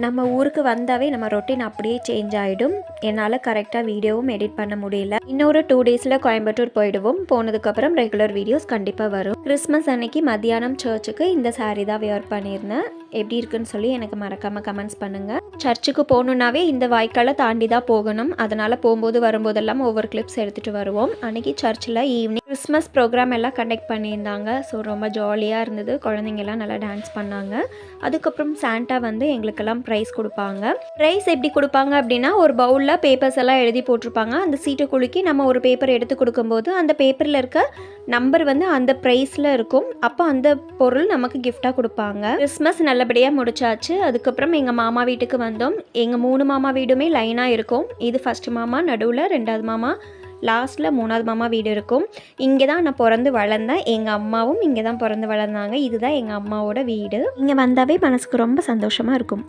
நம்ம ஊருக்கு வந்தாவே நம்ம ரொட்டீன் அப்படியே சேஞ்ச் ஆகிடும். என்னால் கரெக்டாக வீடியோவும் எடிட் பண்ண முடியல. இன்னொரு 2 டேஸில் கோயம்புத்தூர் போயிடுவோம். போனதுக்கப்புறம் ரெகுலர் வீடியோஸ் கண்டிப்பாக வரும். கிறிஸ்மஸ் அன்னைக்கு மத்தியானம் சர்ச்சுக்கு இந்த சாரீ தான் வியர் பண்ணியிருந்தேன். எப்படி இருக்குன்னு சொல்லி எனக்கு மறக்காமல் கமெண்ட்ஸ் பண்ணுங்கள். சர்ச்சுக்கு போகணுன்னாவே இந்த வாய்க்காலை தாண்டி தான் போகணும். அதனால் போகும்போது வரும்போதெல்லாம் ஒவ்வொரு கிளிப்ஸ் எடுத்துகிட்டு வருவோம். அன்றைக்கி சர்ச்சில் ஈவினிங் கிறிஸ்மஸ் ப்ரோக்ராம் எல்லாம் கண்டக்ட் பண்ணியிருந்தாங்க. ஸோ ரொம்ப ஜாலியாக இருந்தது. குழந்தைங்கெல்லாம் நல்லா டான்ஸ் பண்ணாங்க. அதுக்கப்புறம் சாண்டா வந்து எங்களுக்கெல்லாம் ப்ரைஸ் கொடுப்பாங்க. ப்ரைஸ் எப்படி கொடுப்பாங்க அப்படின்னா, ஒரு பவுலில் பேப்பர்ஸ் எல்லாம் எழுதி போட்டிருப்பாங்க. அந்த சீட்டை குலுக்கி நம்ம ஒரு பேப்பர் எடுத்து கொடுக்கும்போது அந்த பேப்பரில் இருக்க நம்பர் வந்து அந்த ப்ரைஸில் இருக்கும். அப்போ அந்த பொருள் நமக்கு கிஃப்டாக கொடுப்பாங்க. கிறிஸ்மஸ் நல்லபடியாக முடிச்சாச்சு. அதுக்கப்புறம் எங்கள் மாமா வீட்டுக்கு வந்தோம். எங்கள் 3 மாமா வீடுமே லைனாக இருக்கும். இது ஃபஸ்ட்டு மாமா, நடுவில் 2வது மாமா, லாஸ்ட்டில் 3வது மாமா வீடு இருக்கும். இங்கே தான் நான் பிறந்து வளர்ந்தேன். எங்கள் அம்மாவும் இங்கே தான் பிறந்து வளர்ந்தாங்க. இதுதான் எங்கள் அம்மாவோட வீடு. இங்கே வந்தாவே மனசுக்கு ரொம்ப சந்தோஷமாக இருக்கும்.